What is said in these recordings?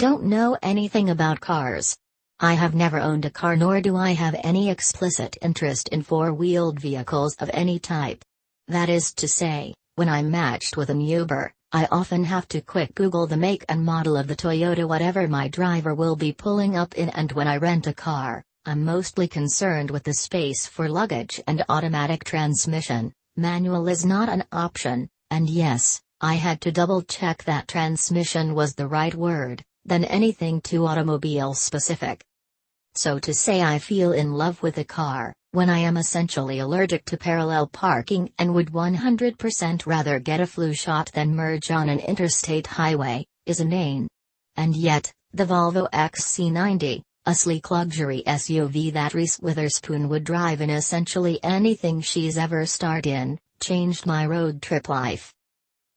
don't know anything about cars. I have never owned a car, nor do I have any explicit interest in four-wheeled vehicles of any type. That is to say, when I'm matched with an Uber, I often have to quick Google the make and model of the Toyota whatever my driver will be pulling up in, and when I rent a car, I'm mostly concerned with the space for luggage and automatic transmission. Manual is not an option, and yes, I had to double-check that transmission was the right word, than anything too automobile-specific. So to say I feel in love with a car, when I am essentially allergic to parallel parking and would 100% rather get a flu shot than merge on an interstate highway, is inane. And yet, the Volvo XC40, a sleek luxury SUV that Reese Witherspoon would drive in essentially anything she's ever starred in, changed my road trip life.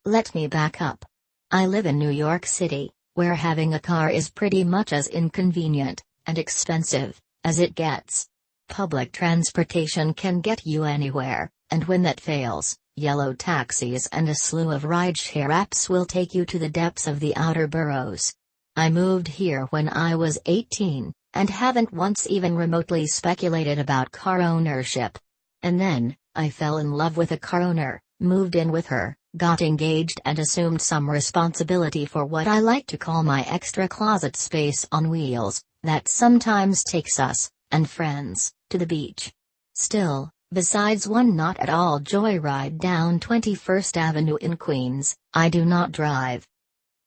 Let me back up. I live in New York City, where having a car is pretty much as inconvenient and expensive as it gets. Public transportation can get you anywhere, and when that fails, yellow taxis and a slew of rideshare apps will take you to the depths of the outer boroughs. I moved here when I was 18, and haven't once even remotely speculated about car ownership. And then, I fell in love with a car owner, moved in with her, got engaged and assumed some responsibility for what I like to call my extra closet space on wheels, that sometimes takes us, and friends, to the beach. Still, besides one not at all joyride down 21st Avenue in Queens, I do not drive.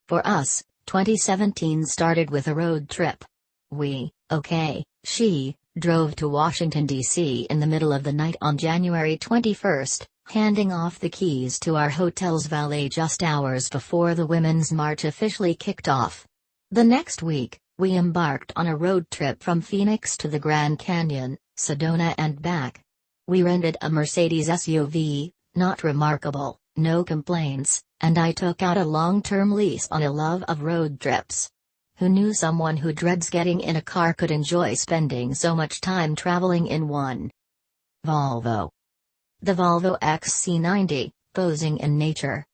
For us, 2017 started with a road trip. She, drove to Washington, D.C. in the middle of the night on January 21st, handing off the keys to our hotel's valet just hours before the Women's March officially kicked off. The next week, we embarked on a road trip from Phoenix to the Grand Canyon, Sedona and back. We rented a Mercedes SUV, not remarkable, no complaints, and I took out a long-term lease on a love of road trips. Who knew someone who dreads getting in a car could enjoy spending so much time traveling in one? Volvo. The Volvo XC40, posing in nature.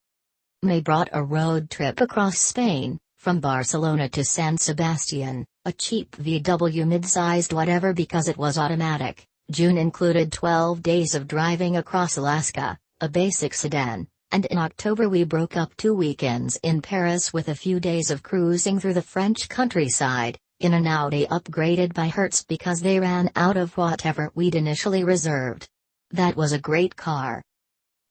May brought a road trip across Spain, from Barcelona to San Sebastian, a cheap VW mid-sized whatever because it was automatic. June included 12 days of driving across Alaska, a basic sedan, and in October we broke up 2 weekends in Paris with a few days of cruising through the French countryside, in an Audi upgraded by Hertz because they ran out of whatever we'd initially reserved. That was a great car.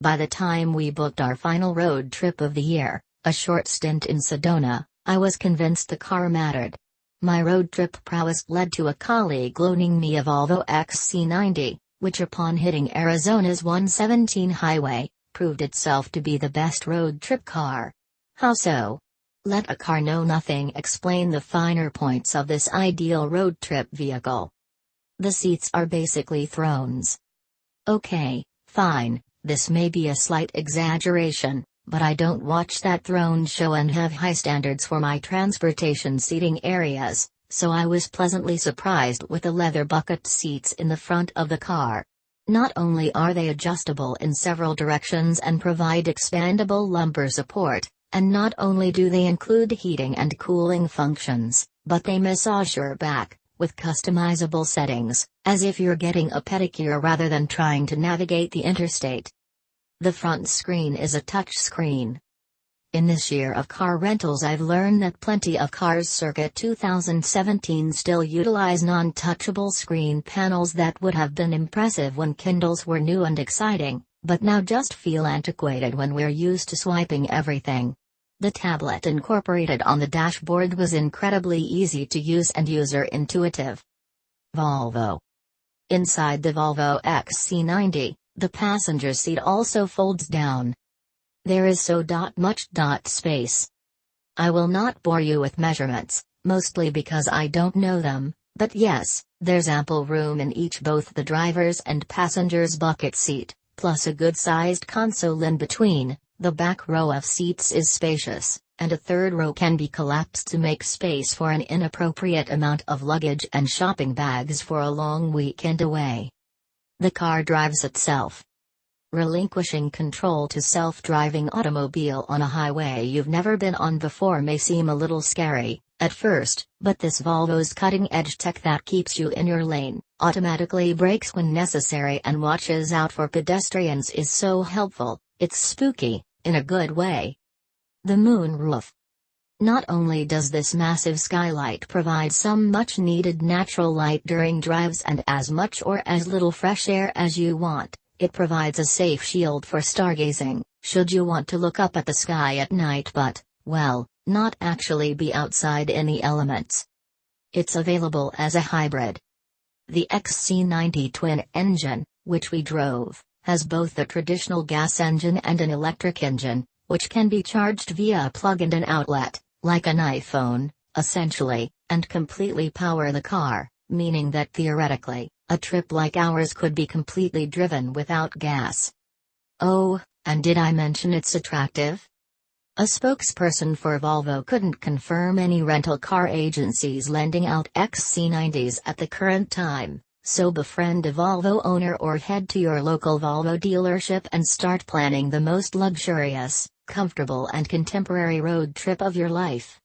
By the time we booked our final road trip of the year, a short stint in Sedona, I was convinced the car mattered. My road trip prowess led to a colleague loaning me a Volvo XC40, which upon hitting Arizona's 117 highway, proved itself to be the best road trip car. How so? Let a car know nothing explain the finer points of this ideal road trip vehicle. The seats are basically thrones. Okay, fine, this may be a slight exaggeration, but I don't watch that throne show and have high standards for my transportation seating areas, so I was pleasantly surprised with the leather bucket seats in the front of the car. Not only are they adjustable in several directions and provide expandable lumbar support, and not only do they include heating and cooling functions, but they massage your back, with customizable settings, as if you're getting a pedicure rather than trying to navigate the interstate. The front screen is a touch screen. In this year of car rentals I've learned that plenty of cars circa 2017 still utilize non-touchable screen panels that would have been impressive when Kindles were new and exciting, but now just feel antiquated when we're used to swiping everything. The tablet incorporated on the dashboard was incredibly easy to use and user-intuitive. Volvo. Inside the Volvo XC40, the passenger seat also folds down. There is so much space. I will not bore you with measurements, mostly because I don't know them, but yes, there's ample room in each both the driver's and passenger's bucket seat, plus a good-sized console in between. The back row of seats is spacious, and a third row can be collapsed to make space for an inappropriate amount of luggage and shopping bags for a long weekend away. The car drives itself. Relinquishing control to self-driving automobile on a highway you've never been on before may seem a little scary, at first, but this Volvo's cutting-edge tech that keeps you in your lane, automatically brakes when necessary and watches out for pedestrians is so helpful. It's spooky, in a good way. The moonroof. Not only does this massive skylight provide some much-needed natural light during drives and as much or as little fresh air as you want, it provides a safe shield for stargazing, should you want to look up at the sky at night but, well, not actually be outside in the elements. It's available as a hybrid. The XC40 twin-engine, which we drove, has both a traditional gas engine and an electric engine, which can be charged via a plug and an outlet, like an iPhone, essentially, and completely power the car, meaning that theoretically, a trip like ours could be completely driven without gas. Oh, and did I mention it's attractive? A spokesperson for Volvo couldn't confirm any rental car agencies lending out XC90s at the current time, so befriend a Volvo owner or head to your local Volvo dealership and start planning the most luxurious, comfortable and contemporary road trip of your life.